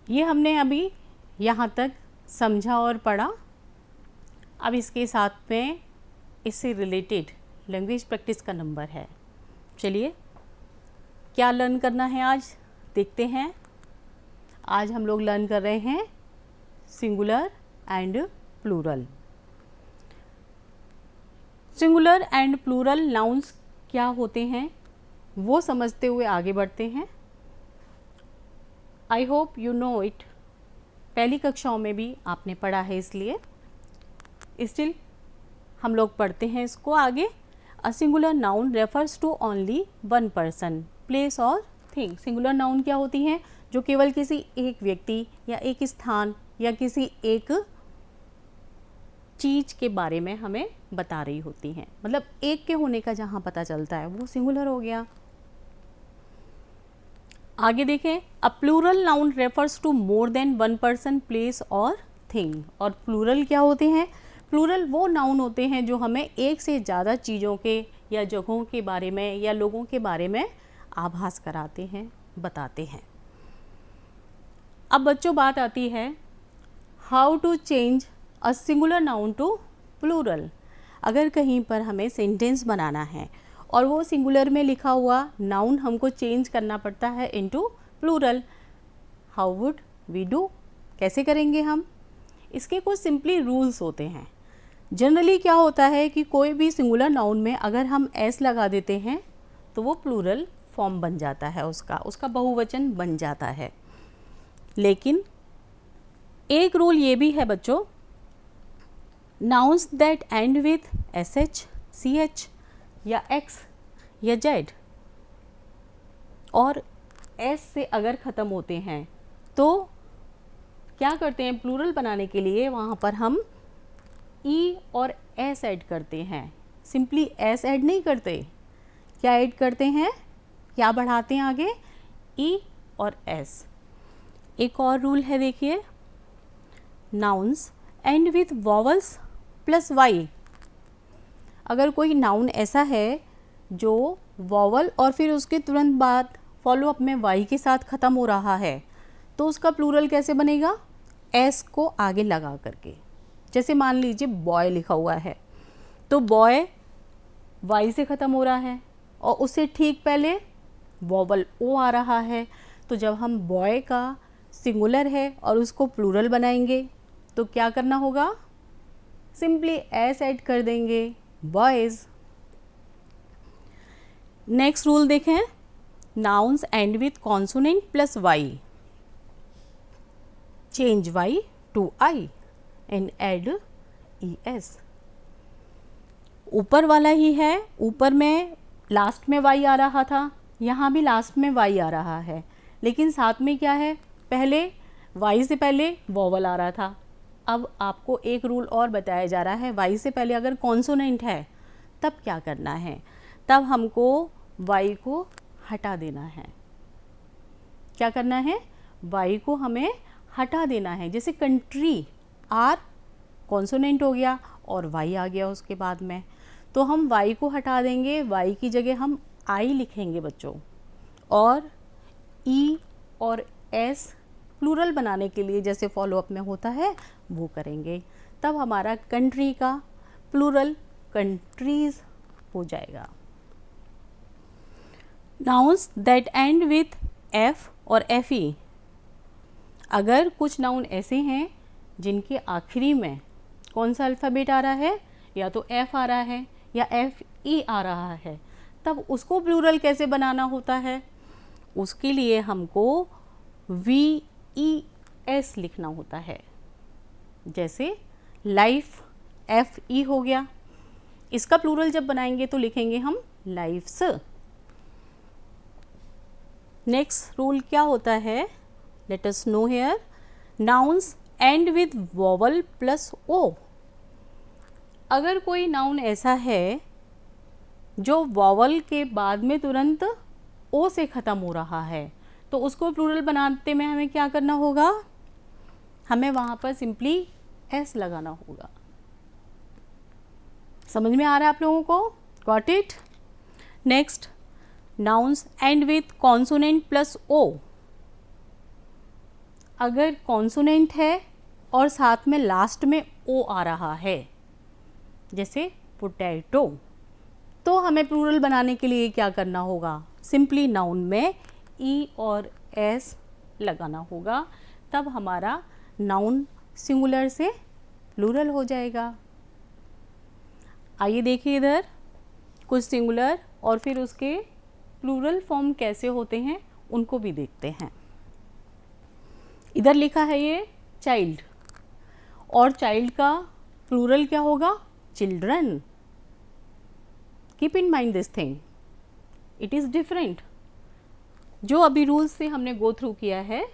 ये हमने अभी यहाँ तक समझा और पढ़ा। अब इसके साथ में इससे रिलेटेड लैंग्वेज प्रैक्टिस का नंबर है। चलिए क्या लर्न करना है आज देखते हैं। आज हम लोग लर्न कर रहे हैं singular and plural. Singular and plural nouns क्या होते हैं वो समझते हुए आगे बढ़ते हैं। I hope you know it, पहली कक्षाओं में भी आपने पढ़ा है, इसलिए स्टिल हम लोग पढ़ते हैं इसको आगे। A singular noun refers to only one person, place और थिंग। सिंगुलर नाउन क्या होती हैं? जो केवल किसी एक व्यक्ति या एक स्थान या किसी एक चीज के बारे में हमें बता रही होती हैं, मतलब एक के होने का जहाँ पता चलता है वो सिंगुलर हो गया। आगे देखें, a plural noun refers to more than one person, place और थिंग। और प्लूरल क्या होते हैं? प्लूरल वो नाउन होते हैं जो हमें एक से ज़्यादा चीज़ों के या जगहों के बारे में या लोगों के बारे में आभास कराते हैं, बताते हैं। अब बच्चों बात आती है how to change a singular noun to plural. अगर कहीं पर हमें सेंटेंस बनाना है और वो सिंगुलर में लिखा हुआ नाउन हमको चेंज करना पड़ता है into plural, how would we do? कैसे करेंगे हम? इसके कुछ सिंपली रूल्स होते हैं। जनरली क्या होता है कि कोई भी सिंगुलर नाउन में अगर हम एस लगा देते हैं तो वो प्लूरल फॉर्म बन जाता है, उसका बहुवचन बन जाता है। लेकिन एक रूल ये भी है बच्चों, nouns that end with S H, C H या एक्स या जेड और एस से अगर ख़त्म होते हैं तो क्या करते हैं? प्लूरल बनाने के लिए वहाँ पर हम ई और एस ऐड करते हैं। सिंपली एस ऐड नहीं करते, क्या ऐड करते हैं? क्या बढ़ाते हैं आगे? ई और एस। एक और रूल है, देखिए, nouns end with vowels plus Y. अगर कोई नाउन ऐसा है जो वॉवल और फिर उसके तुरंत बाद फॉलो अप में वाई के साथ ख़त्म हो रहा है तो उसका प्लूरल कैसे बनेगा? एस को आगे लगा करके। जैसे मान लीजिए बॉय लिखा हुआ है तो बॉय वाई से ख़त्म हो रहा है और उससे ठीक पहले वॉवल ओ आ रहा है। तो जब हम बॉय का सिंगुलर है और उसको प्लूरल बनाएंगे तो क्या करना होगा? सिंपली एस ऐड कर देंगे, बॉयज़। नेक्स्ट रूल देखें, nouns end with consonant plus Y, change Y to I and add E S. ऊपर वाला ही है, ऊपर में लास्ट में वाई आ रहा था, यहाँ भी लास्ट में वाई आ रहा है, लेकिन साथ में क्या है? पहले वाई से पहले वॉवल आ रहा था। अब आपको एक रूल और बताया जा रहा है, वाई से पहले अगर कॉन्सोनेंट है तब क्या करना है? तब हमको वाई को हटा देना है। क्या करना है? वाई को हमें हटा देना है। जैसे कंट्री, आर कॉन्सोनेंट हो गया और वाई आ गया उसके बाद में, तो हम वाई को हटा देंगे, वाई की जगह हम आई लिखेंगे बच्चों, और ई और एस प्लूरल बनाने के लिए जैसे फॉलो अप में होता है वो करेंगे। तब हमारा कंट्री का प्लूरल कंट्रीज हो जाएगा। Nouns that end with F और एफ ई। अगर कुछ नाउन ऐसे हैं जिनके आखिरी में कौन सा अल्फ़ाबेट आ रहा है, या तो एफ आ रहा है या एफ ई आ रहा है, तब उसको प्लूरल कैसे बनाना होता है? उसके लिए हमको वी ई एस लिखना होता है। जैसे लाइफ, एफ ई हो गया, इसका प्लूरल जब बनाएंगे तो लिखेंगे हम लाइफ्स। नेक्स्ट रूल क्या होता है? Let us know here, nouns end with vowel plus O. अगर कोई नाउन ऐसा है जो वॉवल के बाद में तुरंत ओ से ख़त्म हो रहा है तो उसको प्लूरल बनाते में हमें क्या करना होगा? हमें वहाँ पर सिंपली एस लगाना होगा। समझ में आ रहा है आप लोगों को? Got it? Next, nouns end with consonant plus O. अगर कॉन्सोनेंट है और साथ में लास्ट में ओ आ रहा है, जैसे पोटैटो, तो हमें प्लूरल बनाने के लिए क्या करना होगा? सिंपली नाउन में ई और एस लगाना होगा, तब हमारा नाउन सिंगुलर से प्लूरल हो जाएगा। आइए देखिए इधर कुछ सिंगुलर और फिर उसके प्लूरल फॉर्म कैसे होते हैं उनको भी देखते हैं। इधर लिखा है ये चाइल्ड, और चाइल्ड का प्लूरल क्या होगा? Children. Keep in mind this thing, it is different. जो अभी रूल्स से हमने गो थ्रू किया है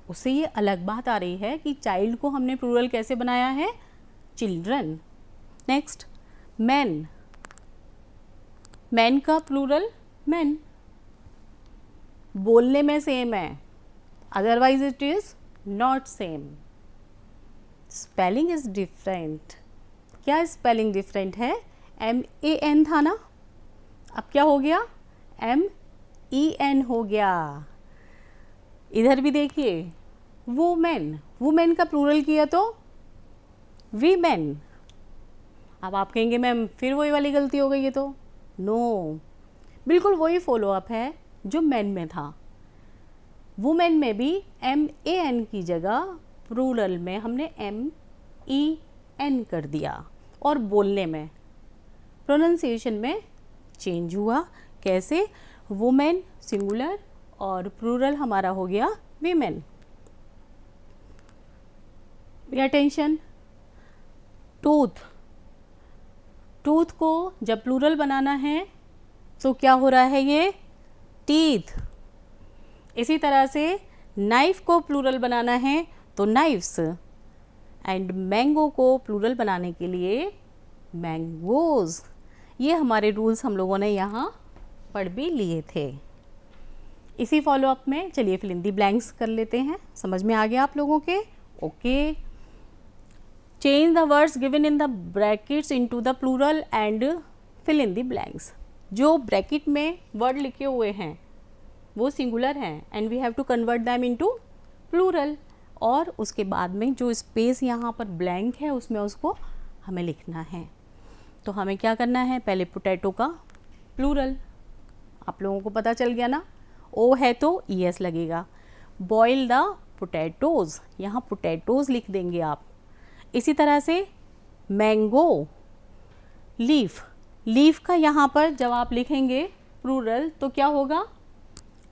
उससे ये अलग बात आ रही है कि चाइल्ड को हमने प्लूरल कैसे बनाया है? चिल्ड्रन। नेक्स्ट मैन, मैन का प्लूरल मैन। बोलने में सेम है, otherwise it is not same. Spelling is different. क्या स्पेलिंग डिफरेंट है? MAN था ना, अब क्या हो गया? MEN हो गया। इधर भी देखिए वुमेन, वुमेन का प्लूरल किया तो वीमेन। अब आप कहेंगे मैम फिर वही वाली गलती हो गई है, तो नो, बिल्कुल वही फॉलो अप है जो मैन में था। वुमेन में भी MAN की जगह प्लूरल में हमने MEN कर दिया, और बोलने में प्रोनाउंसिएशन में चेंज हुआ। कैसे? वुमेन सिंगुलर और प्लूरल हमारा हो गया women. Pay attention. Tooth, tooth को जब प्लूरल बनाना है तो क्या हो रहा है? ये टीथ। इसी तरह से नाइफ को प्लूरल बनाना है तो नाइफ्स, एंड मैंगो को प्लूरल बनाने के लिए मैंगोज। ये हमारे रूल्स हम लोगों ने यहाँ पढ़ भी लिए थे। इसी फॉलोअप में चलिए फिल इन द ब्लैंक्स कर लेते हैं। समझ में आ गया आप लोगों के? Okay. Change the words given in the brackets into the plural and fill in the blanks. जो ब्रैकेट में वर्ड लिखे हुए हैं वो सिंगुलर हैं and we have to convert them into plural, और उसके बाद में जो स्पेस यहाँ पर ब्लैंक है उसमें उसको हमें लिखना है। तो हमें क्या करना है? पहले पोटैटो का प्लूरल, आप लोगों को पता चल गया ना, ओ है तो ES लगेगा। बॉयल द पोटैटोज़, यहाँ पोटैटोज़ लिख देंगे आप। इसी तरह से मैंगो, लीफ, लीफ का यहाँ पर जब आप लिखेंगे प्लूरल तो क्या होगा?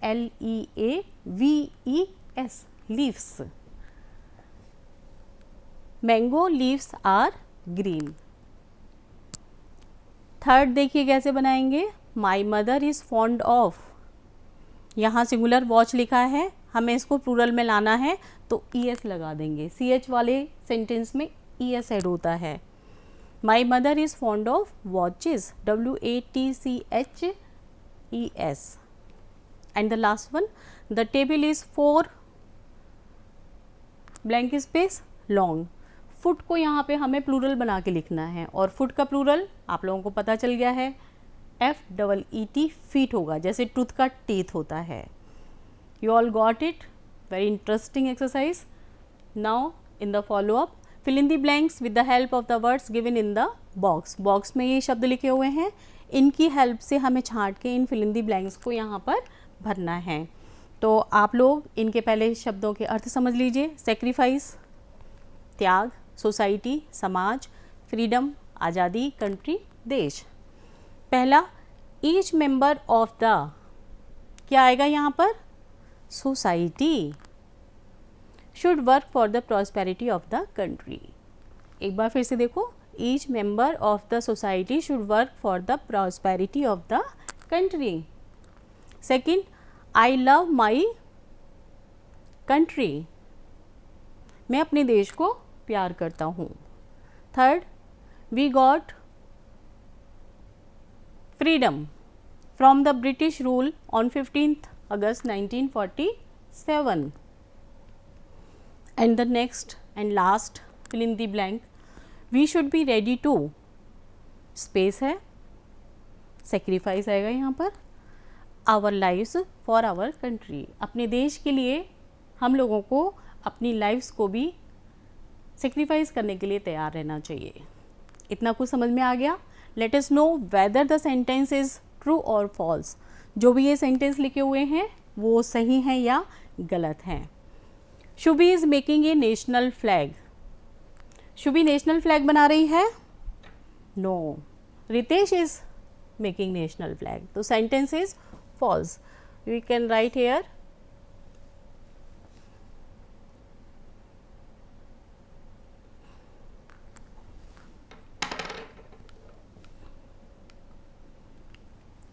LEAVES, leaves. Mango leaves are green. Third देखिए कैसे बनाएंगे? My mother is fond of, यहाँ सिंगुलर वॉच लिखा है, हमें इसको प्लूरल में लाना है तो ES लगा देंगे। CH वाले सेंटेंस में ES ऐड होता है। माई mother is fond of watches, WATCHES। And the last one, the table is 4 blank space long. Foot को यहाँ पे हमें प्लूरल बना के लिखना है, और फुट का प्लूरल आप लोगों को पता चल गया है, FEET, फीट होगा, जैसे टूथ का टीथ होता है। You all got it? Very interesting exercise. Now in the follow up, fill in the blanks with the help of the words given in the box. Box में ये शब्द लिखे हुए हैं, इनकी हेल्प से हमें छांट के इन फिल इन द ब्लैंक्स को यहाँ पर भरना है। तो आप लोग इनके पहले शब्दों के अर्थ समझ लीजिए। सेक्रीफाइस, त्याग, सोसाइटी, समाज, फ्रीडम, आज़ादी, कंट्री, देश। पहला, ईच मेंबर ऑफ द, क्या आएगा यहाँ पर? Society should work for the prosperity of the country. एक बार फिर से देखो, each member of the society should work for the prosperity of the country. Second, I love my country, मैं अपने देश को प्यार करता हूँ। Third, we got freedom from the British rule on 15th August 1947। And the next and last, fill in the blank, we should be ready to, space है, sacrifice आएगा यहाँ पर, our lives for our country, अपने देश के लिए हम लोगों को अपनी लाइफ्स को भी सेक्रीफाइस करने के लिए तैयार रहना चाहिए। इतना कुछ समझ में आ गया। Late us know whether the sentence is true और फॉल्स। जो भी ये सेंटेंस लिखे हुए हैं वो सही हैं या गलत हैं। Shubhi is making a national flag. Shubhi national flag बना रही है? No, Ritesh is making national flag. तो sentence is false. We can write here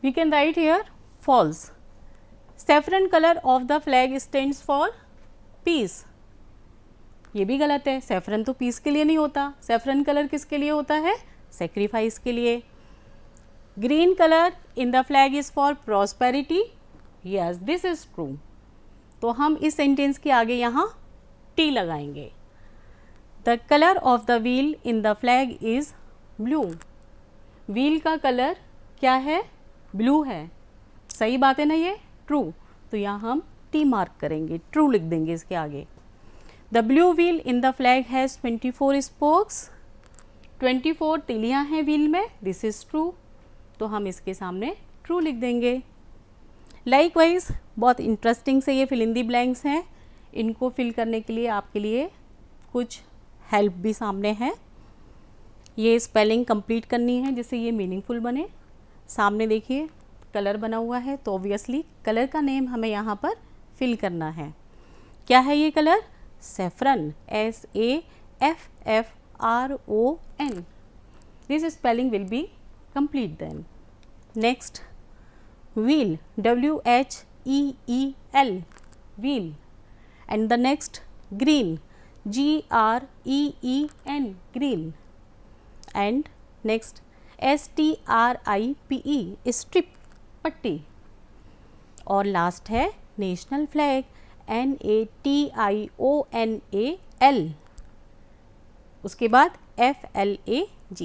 we can write here false. Saffron color of the flag stands for peace. ये भी गलत है। Saffron तो piece के लिए नहीं होता। सैफरन कलर किसके लिए होता है? सेक्रीफाइस के लिए। Green colour in the flag is for prosperity. Yes, this is true. तो हम इस सेंटेंस के आगे यहाँ टी लगाएंगे। The colour of the wheel in the flag is blue. Wheel का कलर क्या है? ब्लू है। सही बात है ना ये? ट्रू। तो यहाँ हम टी मार्क करेंगे, ट्रू लिख देंगे इसके आगे। The blue wheel in the flag has 24 spokes. 24 तिलियाँ हैं व्हील में। This is true. तो हम इसके सामने ट्रू लिख देंगे। लाइकवाइज बहुत इंटरेस्टिंग से ये फिल इन दी ब्लैंक्स हैं। इनको फिल करने के लिए आपके लिए कुछ हेल्प भी सामने है। ये स्पेलिंग कंप्लीट करनी है जिससे ये मीनिंगफुल बने। सामने देखिए कलर बना हुआ है, तो ऑब्वियसली कलर का नेम हमें यहाँ पर फिल करना है। क्या है ये colour? Saffron. SAFFRON। This spelling will be complete then. Next, wheel. WHEEL, wheel. And the next, green. GREEN, green. And next, STRIPE, stripe, पट्टी। और लास्ट है नेशनल फ्लैग। NATIONAL। उसके बाद FLAG।